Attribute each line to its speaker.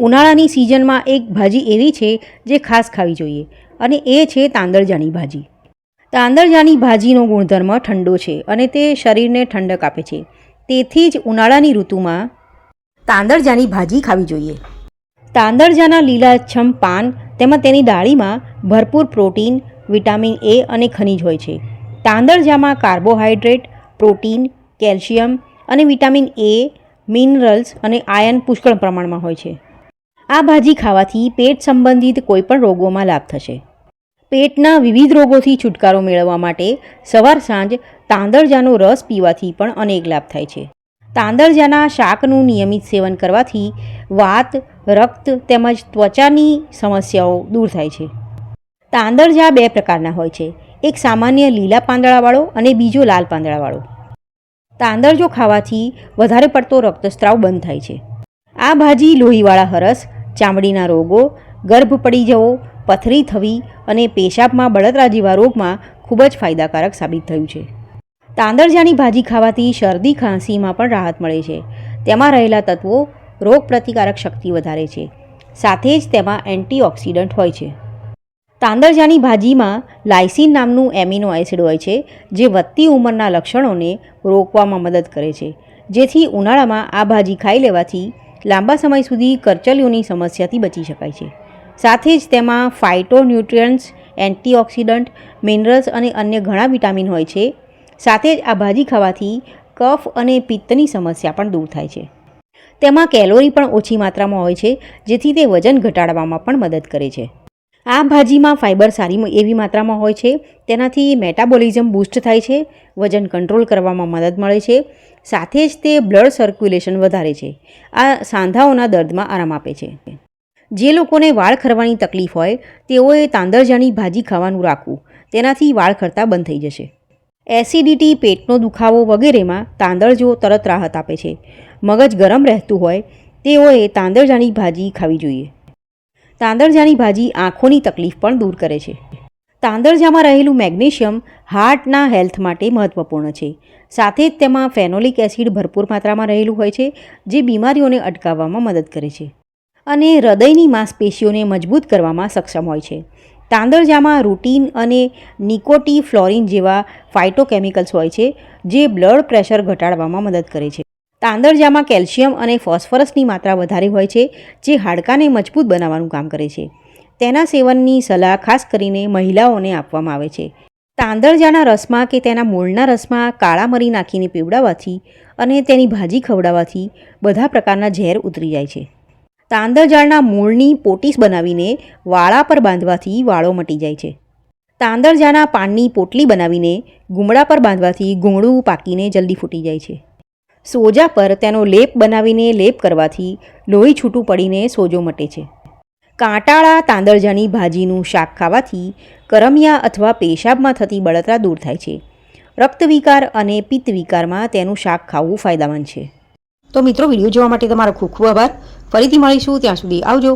Speaker 1: ઉનાળાની સિઝનમાં એક ભાજી એવી છે જે ખાસ ખાવી જોઈએ અને એ છે તાંદળજાની ભાજી. તાંદળજાની ભાજીનો ગુણધર્મ ઠંડો છે અને તે શરીરને ઠંડક આપે છે. તેથી જ ઉનાળાની ઋતુમાં તાંદળજાની ભાજી ખાવી જોઈએ. તાંદળજાના લીલાછમ પાન તેમજ તેની ડાળીમાં ભરપૂર પ્રોટીન, વિટામિન એ અને ખનિજ હોય છે. તાંદળજામાં કાર્બોહાઈડ્રેટ, પ્રોટીન, કેલ્શિયમ અને વિટામિન એ, મિનરલ્સ અને આયર્ન પુષ્કળ પ્રમાણમાં હોય છે. આ ભાજી ખાવાથી પેટ સંબંધિત કોઈપણ રોગોમાં લાભ થશે. પેટના વિવિધ રોગોથી છુટકારો મેળવવા માટે સવાર સાંજ તાંદળજાનો રસ પીવાથી પણ અનેક લાભ થાય છે. તાંદળજાના શાકનું નિયમિત સેવન કરવાથી વાત, રક્ત તેમજ ત્વચાની સમસ્યાઓ દૂર થાય છે. તાંદળજા બે પ્રકારના હોય છે, એક સામાન્ય લીલા પાંદડાવાળો અને બીજો લાલ પાંદડાવાળો. તાંદળજો ખાવાથી વધારે પડતો રક્તસ્રાવ બંધ થાય છે. આ ભાજી લોહીવાળા હરસ, ચામડીના રોગો, ગર્ભ પડી જવો, પથરી થવી અને પેશાબમાં બળતરા જેવા રોગમાં ખૂબ જ ફાયદાકારક સાબિત થયું છે. તાંદળજાની ભાજી ખાવાથી શરદી ખાંસીમાં પણ રાહત મળે છે. તેમાં રહેલા તત્વો રોગ પ્રતિકારક શક્તિ વધારે છે. સાથે જ તેમાં એન્ટીઓક્સિડન્ટ હોય છે. તાંદળજાની ભાજીમાં લાયસીન નામનું એમિનો એસિડ હોય છે જે વધતી ઉંમરના લક્ષણોને રોકવામાં મદદ કરે છે. જેથી ઉનાળામાં આ ભાજી ખાઈ લેવાથી લાંબા સમય સુધી કરચલીઓની સમસ્યાથી બચી શકાય છે. સાથે જ તેમાં ફાઇટોન્યુટ્રિયન્ટ્સ, એન્ટીઓક્સિડન્ટ, મિનરલ્સ અને અન્ય ઘણા વિટામિન હોય છે. સાથે જ આ ભાજી ખાવાથી કફ અને પિત્તની સમસ્યા પણ દૂર થાય છે. તેમાં કેલોરી પણ ઓછી માત્રામાં હોય છે જેથી તે વજન ઘટાડવામાં પણ મદદ કરે છે. આ ભાજીમાં ફાઇબર સારી એવી માત્રામાં હોય છે. તેનાથી મેટાબોલિઝમ બૂસ્ટ થાય છે, વજન કંટ્રોલ કરવામાં મદદ મળે છે. સાથે જ તે બ્લડ સર્ક્યુલેશન વધારે છે. આ સાંધાઓના દર્દમાં આરામ આપે છે. જે લોકોને વાળ ખરવાની તકલીફ હોય તેઓએ તાંદળજાની ભાજી ખાવાનું રાખવું. તેનાથી વાળ ખરતા બંધ થઈ જશે. એસિડિટી, પેટનો દુખાવો વગેરેમાં તાંદળજો તરત રાહત આપે છે. મગજ ગરમ રહેતું હોય તેઓએ તાંદળજાની ભાજી ખાવી જોઈએ. તાંદળજાની ભાજી આંખોની તકલીફ પણ દૂર કરે છે. તાંદળજામાં રહેલું મેગ્નેશિયમ હાર્ટના હેલ્થ માટે મહત્વપૂર્ણ છે. સાથે જ તેમાં ફેનોલિક એસિડ ભરપૂર માત્રામાં રહેલું હોય છે જે બીમારીઓને અટકાવવામાં મદદ કરે છે અને હૃદયની માંસપેશીઓને મજબૂત કરવામાં સક્ષમ હોય છે. તાંદળજામાં રૂટીન અને નિકોટીફ્લોરિન જેવા ફાઇટોકેમિકલ્સ હોય છે જે બ્લડ પ્રેશર ઘટાડવામાં મદદ કરે છે. તાંદળજામાં કેલ્શિયમ અને ફોસ્ફરસની માત્રા વધારે હોય છે જે હાડકાને મજબૂત બનાવવાનું કામ કરે છે. તેના સેવનની સલાહ ખાસ કરીને મહિલાઓને આપવામાં આવે છે. તાંદળજાના રસમાં કે તેના મૂળના રસમાં કાળા મરી નાખીને પીવડાવવાથી અને તેની ભાજી ખવડાવવાથી બધા પ્રકારના ઝેર ઉતરી જાય છે. તાંદળજાના મૂળની પોટીસ બનાવીને વાળા પર બાંધવાથી વાળો મટી જાય છે. તાંદળજાના પાનની પોટલી બનાવીને ગુમડા પર બાંધવાથી ગુમડું પાકીને જલ્દી ફૂટી જાય છે. સોજા પર તેનો લેપ બનાવીને લેપ કરવાથી લોહી છૂટું પડીને સોજો મટે છે. કાંટાળા તાંદળજાની ભાજીનું શાક ખાવાથી કરમિયા અથવા પેશાબમાં થતી બળતરા દૂર થાય છે. રક્તવિકાર અને પિત્ત વિકારમાં તેનું શાક ખાવું ફાયદામંદ છે. તો મિત્રો, વિડીયો જોવા માટે તમારો ખૂબ ખૂબ આભાર. ફરીથી મળીશું. ત્યાં સુધી આવજો.